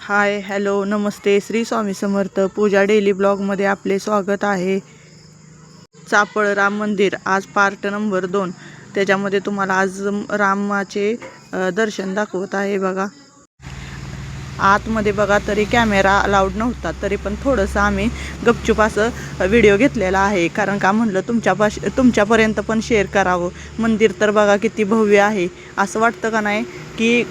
Hi hello नमस्ते श्री स्वामी समर्थ पूजा daily ब्लॉगमध्ये आपले स्वागत आहे। चापळ राम मंदिर आज पार्ट नंबर 2 त्याच्यामध्ये तुम्हाला आज रामाचे दर्शन दाखवत आहे। बघा आतमध्ये बघा तरी कॅमेरा अलाउड नव्हता तरी पण थोडंसं आम्ही गपचूप असं व्हिडिओ घेतलेला आहे, कारण का म्हणलं तुमच्यापर्यंत पण शेअर करावं। मंदिर तर बघा किती भव्य आहे, असं वाटतं का नाही की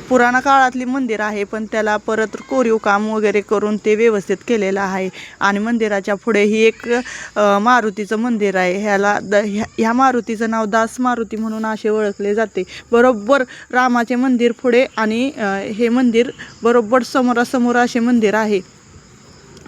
पुराणा काळातली मंदिर आहे, पण त्याला परत कोरीव काम वगैरे करून ते व्यवस्थित केलेलं आहे। आणि मंदिराच्या पुढे ही एक मारुतीचं मंदिर आहे। ह्या मारुतीचं नाव दास मारुती म्हणून असे ओळखले जाते। बरोबर रामाचे मंदिर पुढे आणि हे मंदिर बरोबर समोरासमोर असे मंदिर आहे।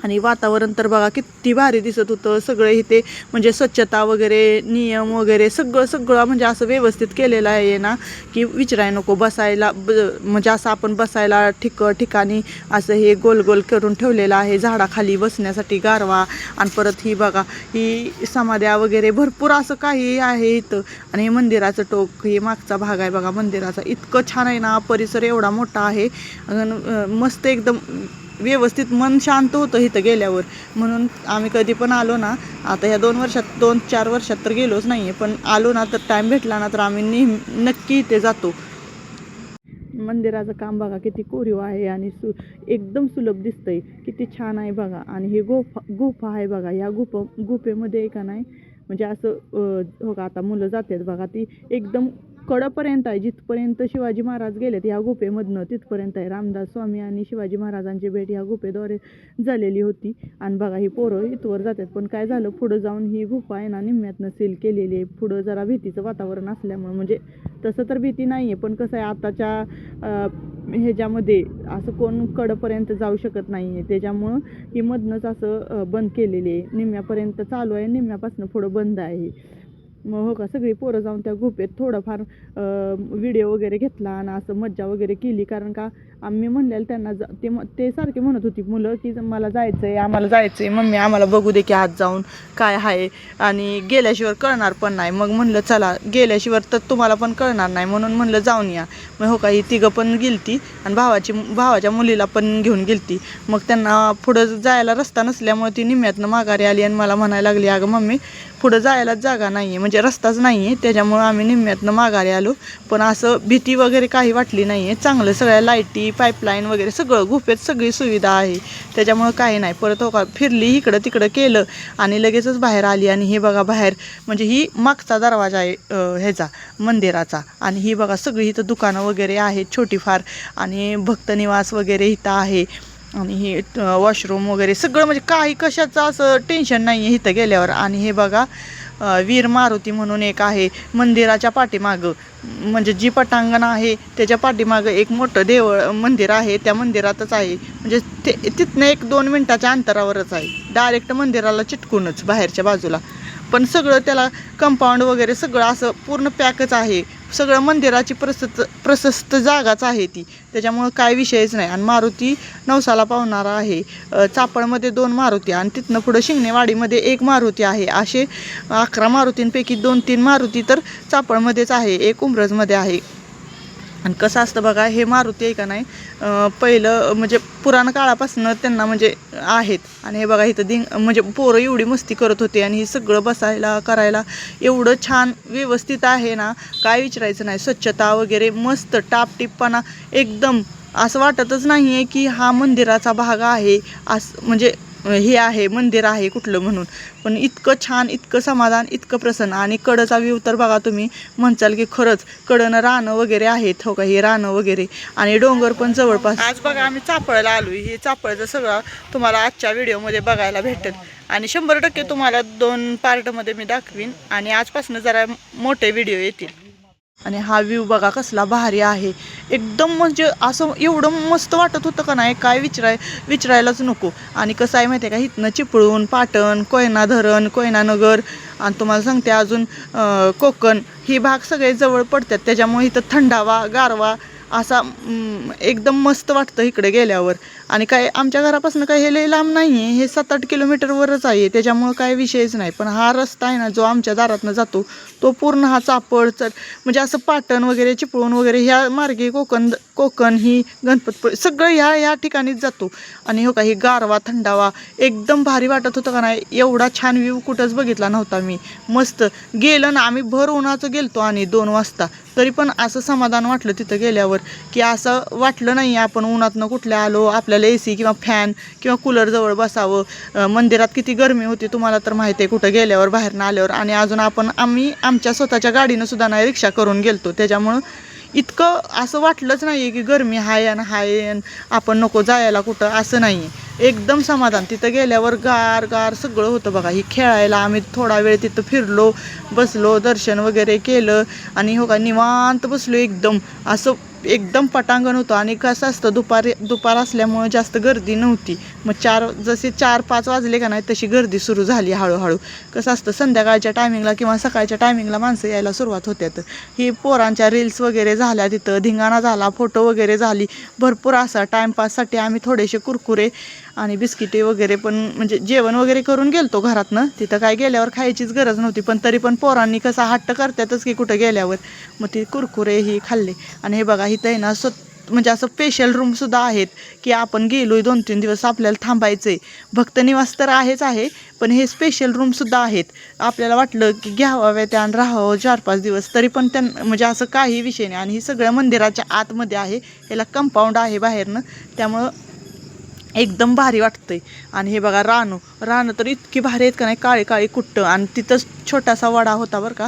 आणि वातावरण तर बघा किती भारी दिसत होतं। सगळे इथे म्हणजे स्वच्छता वगैरे नियम वगैरे सगळं म्हणजे असं व्यवस्थित केलेलं आहे ना की विचाराय नको। बसायला म्हणजे असं आपण बसायला ठिकाणी असं हे गोल गोल करून ठेवलेलं आहे, झाडाखाली बसण्यासाठी गारवा। आणि परत ही बघा ही समाध्या वगैरे भरपूर असं काही आहे इथं। आणि हे मंदिराचं टोक हे मागचा भाग आहे बघा मंदिराचा, इतकं छान आहे ना। परिसर एवढा मोठा आहे, मस्त एकदम व्यवस्थित मन शांत होतं इथं गेल्यावर। म्हणून आम्ही कधी पण आलो ना, आता ह्या 2-4 वर्षात तर गेलोच नाही आहे, पण आलो ना तर टाईम भेटला ना तर आम्ही नक्की इथे जातो। मंदिराचं काम बघा किती कोरीव आहे आणि एकदम सुलभ दिसतंय, किती छान आहे बघा। आणि ही गुफा आहे बघा, ह्या गुफेमध्ये का नाही म्हणजे असं हो का आता मुलं जातात बघा, ती एकदम कडेपर्यंत आहे, जिथपर्यंत शिवाजी महाराज गेलेत ह्या गुफेमधनं तिथपर्यंत आहे। रामदास स्वामी आणि शिवाजी महाराजांची भेट ह्या गुफेद्वारे झालेली होती। आणि बघा ही पोरं इथवर जातात, पण काय झालं पुढं जाऊन ही गुफा आहे ना निम्म्यातनं सील केलेली आहे। पुढं जरा भीतीचं वातावरण असल्यामुळे, म्हणजे तसं तर भीती नाही आहे, पण कसं आहे आताच्या ह्याच्यामध्ये असं कोण कडपर्यंत जाऊ शकत नाही आहे, त्याच्यामुळं ही मधनंच असं बंद केलेली आहे। निम्म्यापर्यंत चालू आहे, निम्म्यापासून पुढं बंद आहे। मग हो का सगळी पोरं जाऊन त्या गुफेत थोडंफार व्हिडिओ वगैरे घेतला आणि असं मज्जा वगैरे केली, कारण का आम्ही म्हणलेलं त्यांना ते सारखे म्हणत होती मुलं की मला जायचं आहे, आम्हाला जायचं आहे मम्मी, आम्हाला बघू दे की आज जाऊन काय आहे, आणि गेल्याशिवाय कळणार पण नाही। मग म्हणलं चला गेल्याशिवाय तर तुम्हाला पण कळणार नाही, म्हणून म्हणलं जाऊन या। मग हो का ही तिघं पण गेलती आणि भावाच्या मुलीला पण घेऊन गेलती। मग त्यांना पुढं जायला रस्ता नसल्यामुळे ती निम्म्यातनं माघारी आली आणि मला म्हणायला लागली अगं मम्मी पुढं जायलाच जागा नाही आहे, म्हणजे रस्ताच नाही आहे, त्याच्यामुळं आम्ही निम्म्यातनं माघारी आलो। पण असं भीती वगैरे काही वाटली नाही आहे, चांगलं सगळ्या लाईटी पाईपलाईन वगैरे सगळं गुफेत सगळी सुविधा आहे, त्याच्यामुळं काही नाही। परत हो का फिरली इकडं तिकडं केलं आणि लगेचच बाहेर आली। आणि हे बघा बाहेर म्हणजे ही मागचा दरवाजा आहे ह्याचा मंदिराचा। आणि ही बघा सगळी इथं दुकानं वगैरे आहेत छोटीफार, आणि भक्तनिवास वगैरे इथं आहे। आणि हे वॉशरूम वगैरे सगळं म्हणजे काही कशाचं असं टेन्शन नाही आहे इथं गेल्यावर। आणि हे बघा वीर मारुती म्हणून एक आहे मंदिराच्या पाठीमागं, म्हणजे जी पटांगण आहे त्याच्या पाठीमागं एक मोठं मंदिर आहे, त्या मंदिरातच आहे, म्हणजे तिथनं 1-2 मिनटाच्या अंतरावरच आहे, डायरेक्ट मंदिराला चिटकूनच बाहेरच्या बाजूला। पण सगळं त्याला कंपाऊंड वगैरे सगळं असं पूर्ण पॅकच आहे, सगळं मंदिराची प्रशस्त जागाच आहे ती, त्याच्यामुळं काय विषयच नाही। आणि मारुती नवसाला पावणारा आहे। चापळमध्ये 2 मारुती आणि तिथनं पुढं शिंगणेवाडीमध्ये 1 मारुती आहे, असे 11 मारुतींपैकी 2-3 मारुती तर चापळमध्येच आहे, 1 उंब्रजमध्ये आहे। आणि कसं असतं बघा हे मारुती आहे का नाही पहिलं म्हणजे पुराण काळापासून त्यांना म्हणजे आहेत। आणि हे बघा इथं म्हणजे पोरं एवढी मस्ती करत होते, आणि हे सगळं बसायला करायला एवढं छान व्यवस्थित आहे ना, काय विचारायचं नाही। स्वच्छता वगैरे मस्त टापटीपपणा एकदम, असं वाटतच नाही आहे की हा मंदिराचा भाग आहे, असं म्हणजे हे आहे मंदिर आहे कुठलं म्हणून। पण इतकं छान, इतकं समाधान, इतकं प्रसन्न। आणि कडचा व्ह्यू तर बघा तुम्ही म्हणचाल की खरंच कडनं रानं वगैरे आहेत, हो का हे रानं वगैरे, आणि डोंगर पण जवळपास। आज बघा आम्ही चापळला आलो, हे चापळचं सगळं तुम्हाला आजच्या व्हिडिओमध्ये बघायला भेटेल, आणि 100% तुम्हाला 2 पार्टमध्ये मी दाखवीन, आणि आजपासून जरा मोठे व्हिडिओ येतील। आणि हा व्ह्यू बघा कसला भारी आहे एकदम, म्हणजे असं एवढं मस्त वाटत होतं का नाही काय विचारायलाच नको। आणि कसं आहे माहिती आहे का, इथनं चिपळूण, पाटण, कोयना धरण, कोयना नगर, आणि तुम्हाला सांगते अजून कोकण, ही भाग सगळे जवळ पडतात, त्याच्यामुळे इथं थंडावा गारवा असा एकदम मस्त वाटतं इकडे गेल्यावर. आणि काय आमच्या घरापासून काय हे लय लांब नाही आहे, हे 7-8 किलोमीटरवरच आहे, त्याच्यामुळं काय विषयच नाही. पण हा रस्ता आहे ना जो आमच्या दारातनं जातो तो पूर्ण हा चापड म्हणजे असं पाटण वगैरे चिपळूण वगैरे ह्या मार्गे कोकण ही गणपतपुळे सगळं ह्या ठिकाणीच जातो. आणि हो का ही गारवा थंडावा एकदम भारी वाटत होतं का नाही. एवढा छान व्ह्यू कुठंच बघितला नव्हता मी. मस्त गेलं ना आम्ही भर उन्हाचं गेलतो आणि 2 वाजता, तरी पण असं समाधान वाटलं तिथं गेल्यावर की असं वाटलं नाही आपण उन्हातनं कुठल्या आलो, आपल्याला AC किंवा फॅन किंवा कूलरजवळ बसावं. मंदिरात किती गरमी होती तुम्हाला तर माहिती आहे कुठं गेल्यावर बाहेरनं आल्यावर. आणि अजून आम्ही आमच्या स्वतःच्या गाडीनं सुद्धा नाही रिक्षा करून गेलतो, त्याच्यामुळं इतकं असं वाटलंच नाही की गरमी हाय आणि आपण नको जायला कुठं, असं नाही आहे. एकदम समाधान तिथं गेल्यावर गार सगळं होतं बघा. ही खेळायला आम्ही थोडा वेळ तिथं फिरलो, बसलो, दर्शन वगैरे केलं आणि हो का निवांत बसलो एकदम एकदम पटांगण होतं. आणि कसं असतं दुपार असल्यामुळे जास्त गर्दी नव्हती. मग जसे 4-5 वाजले का नाही तशी गर्दी सुरू झाली हळूहळू. कसं असतं संध्याकाळच्या टायमिंगला किंवा सकाळच्या टायमिंगला माणसं यायला सुरुवात होत्यात. ही पोरांच्या रील्स वगैरे झाल्या, तिथं धिंगाणा झाला, फोटो वगैरे झाली भरपूर. असा टाईमपाससाठी आम्ही थोडेसे कुरकुरे आणि बिस्किटे वगैरे पण म्हणजे जेवण वगैरे करून गेलतो घरातनं. तिथं काय गेल्यावर खायचीच गरज नव्हती, पण तरी पण पोरांनी कसा हट्ट करतातच की कुठं गेल्यावर, मग ती कुरकुरे ही खाल्ले. आणि हे बघा इथं आहे ना म्हणजे असं स्पेशल रूमसुद्धा आहेत की आपण गेलोय 2-3 दिवस आपल्याला थांबायचं आहे. भक्त निवास तर आहे, पण हे स्पेशल रूमसुद्धा आहेत. आपल्याला वाटलं की घ्यावाव्या त्या आणि राहावं 4-5 दिवस, तरी पण म्हणजे असं काही विषय नाही. आणि ही सगळं मंदिराच्या आतमध्ये आहे, याला कंपाऊंड आहे बाहेरनं, त्यामुळं एकदम भारी वाटतंय. आणि हे बघा रानं तर इतकी भारी आहेत का नाही, काळी कुट्ट. आणि तिथंच छोटासा वडा होता बरं का,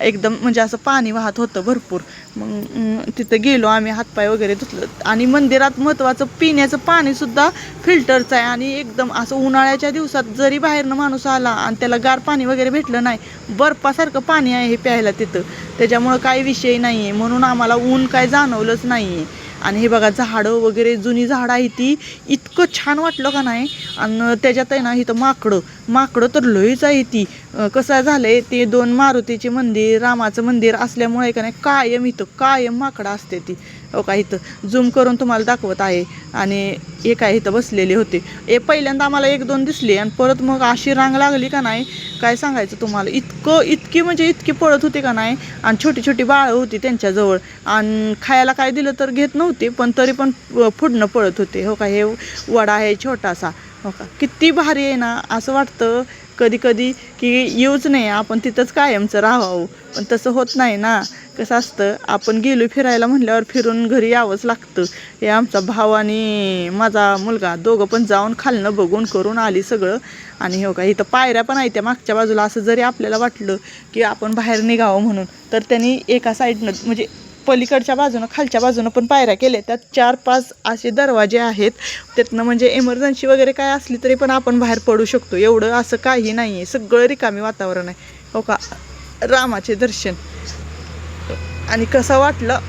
एकदम म्हणजे असं पाणी वाहत होतं भरपूर. मग तिथं गेलो आम्ही, हातपाय वगैरे धुतलं. आणि मंदिरात महत्त्वाचं पिण्याचं पाणीसुद्धा फिल्टरचं आहे. आणि एकदम असं उन्हाळ्याच्या दिवसात जरी बाहेरनं माणूस आला आणि त्याला गार पाणी वगैरे भेटलं नाही, बर्फासारखं पाणी आहे हे प्यायला तिथं, त्याच्यामुळं काही विषय नाही आहे. म्हणून आम्हाला ऊन काय जाणवलंच नाही आहे. आणि हे बघा झाडं वगैरे जुनी झाडं आहे ती, इतकं छान वाटलं का नाही. आणि त्याच्यात आहे ना इथं माकडं तर लईच आहे ती. कसं झालंय ते 2 मारुतीचे मंदिर, रामाचं मंदिर असल्यामुळे का नाही कायम माकडं असते ती. हो का इथं झूम करून तुम्हाला दाखवत आहे. आणि हे काय इथं बसलेले होते. पहिल्यांदा आम्हाला 1-2 दिसले आणि परत मग अशी रांग लागली का नाही, काय सांगायचं तुम्हाला. इतकी पळत होते का नाही. आणि छोटी बाळं होती त्यांच्याजवळ, आणि खायला काय दिलं तर घेत नव्हते, पण तरी पण पुढनं पळत होते. हो का हे वडा आहे छोटासा. हो का किती भारी आहे ना. असं वाटतं कधी की येऊच नाही, आपण तिथंच कायमचं राहावं, पण तसं होत नाही ना. कसं असतं आपण गेलो फिरायला म्हणल्यावर फिरून घरी यावंच लागतं. हे आमचा भाव आणि माझा मुलगा दोघं पण जाऊन खालनं बघून करून आली सगळं. आणि हो का इथं पायऱ्या पण आहेत त्या मागच्या बाजूला. असं जरी आपल्याला वाटलं की आपण बाहेर निघावं म्हणून, तर त्यांनी एका साईडनं म्हणजे पलीकडच्या बाजूनं खालच्या बाजूनं पण पायऱ्या केल्या. त्यात 4-5 असे दरवाजे आहेत. त्यातनं म्हणजे इमर्जन्सी वगैरे काय असली तरी पण आपण बाहेर पडू शकतो. एवढं असं काही नाही आहे, सगळं रिकामी वातावरण आहे. हो का रामाचे दर्शन. आणि कसं वाटलं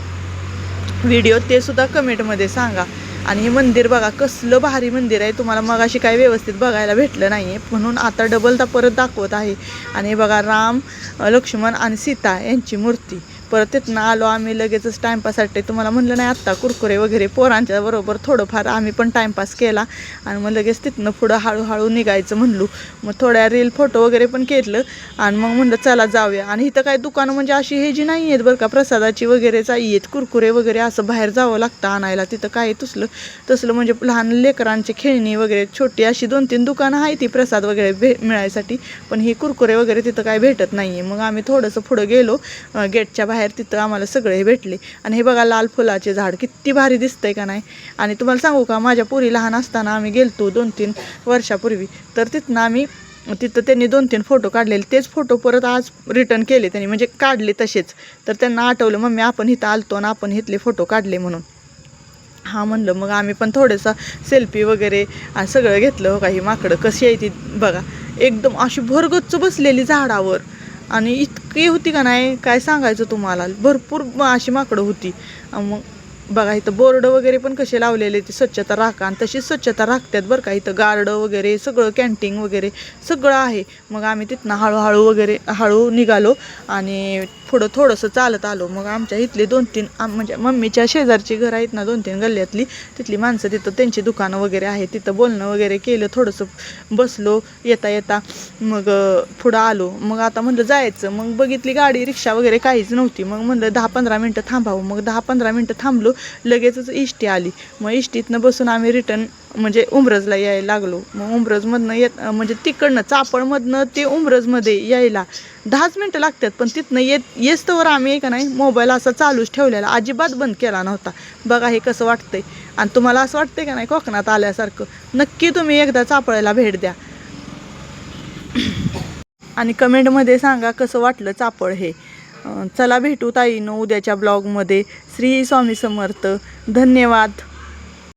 व्हिडिओ ते सुद्धा कमेंटमध्ये सांगा. आणि हे मंदिर बघा कसलं भारी मंदिर आहे. तुम्हाला मगाशी काय व्यवस्थित बघायला भेटलं नाही आहे, म्हणून आता डबलदा परत दाखवत आहे. आणि हे बघा राम, लक्ष्मण आणि सीता यांची मूर्ती. परत तिथनं आलो आम्ही लगेचच टाईमपाससाठी. तुम्हाला म्हणलं नाही आत्ता कुरकुरे वगैरे पोरांच्या बरोबर थोडंफार आम्ही पण टाईमपास केला. आणि मग लगेच तिथनं पुढं हळूहळू निघायचं म्हणलो. मग थोड्या फोटो वगैरे पण केलं. आणि मग म्हणलं चला जाऊया. आणि इथं काय दुकानं म्हणजे अशी हे जी नाही आहेत बरं का, प्रसादाची वगैरेच आहेत. कुरकुरे वगैरे असं बाहेर जावं लागतं आणायला. तिथं काय तसलं म्हणजे लहान लेकरांची खेळणी वगैरे छोटी अशी 2-3 दुकानं आहे ती प्रसाद वगैरे मिळायसाठी. पण ही कुरकुरे वगैरे तिथं काय भेटत नाही आहे. मग आम्ही थोडंसं पुढं गेलो गेटच्या बाहेर, तिथं आम्हाला सगळे भेटले. आणि हे बघा लाल फुलाचे झाड किती भारी दिसतंय का नाही. आणि तुम्हाला सांगू का माझ्या पोरी लहान असताना आम्ही गेलतो 2-3 वर्षापूर्वी, तर तिथं त्यांनी 2-3 फोटो काढलेले. तेच फोटो परत आज रिटर्न केले त्यांनी, म्हणजे काढले तसेच. तर त्यांना आठवलं मम्मी आपण इथं आलतो आणि आपण इथले फोटो काढले म्हणून. हां म्हणलं मग आम्ही पण थोडंसं सेल्फी वगैरे आणि सगळं घेतलं. हो का ही माकडं कशी आहे ती बघा, एकदम अशी भरगच्च बसलेली झाडावर. आणि इतकी होती का नाही काय सांगायचं तुम्हाला, भरपूर अशी माकडं होती. मग बघा इथं बोर्ड वगैरे पण कसे लावलेले ते स्वच्छता राखा, आणि तशीच स्वच्छता राखतात बरं का. इथं गार्ड वगैरे सगळं कॅन्टीन वगैरे सगळं आहे. मग आम्ही तिथनं हळू निघालो आणि पुढं थोडंसं चालत आलो. मग आमच्या इथले 2-3 म्हणजे मम्मीच्या शेजारची घरं आहेत ना 2-3 गल्ल्यातली, तिथली माणसं तिथं त्यांची दुकानं वगैरे आहे, तिथं बोलणं वगैरे केलं, थोडंसं बसलो येता मग पुढं आलो. मग आता म्हणलं जायचं, मग बघितली गाडी रिक्षा वगैरे काहीच नव्हती. मग म्हणलं 10-15 मिनटं थांबावं. मग 10-15 मिनटं थांबलो, लगेचच इष्टी आली. मग इष्टीतनं बसून आम्ही रिटर्न म्हणजे उंब्रजला यायला लागलो. मग उंब्रजमधनं म्हणजे तिकडनं चापळमधनं ते उंब्रजमध्ये यायला 10च मिनटं लागतात. पण तिथनं येस्तवर आम्ही का नाही मोबाईल असा चालूच ठेवलेला, अजिबात बंद केला नव्हता. बघा हे कसं वाटतंय. आणि तुम्हाला असं वाटतंय का नाही कोकणात आल्यासारखं, नक्की तुम्ही एकदा चापळ्याला भेट द्या आणि कमेंटमध्ये सांगा कसं वाटलं चापळ हे. चला भेटू ताईनो उद्याच्या ब्लॉगमध्ये. श्री स्वामी समर्थ. धन्यवाद.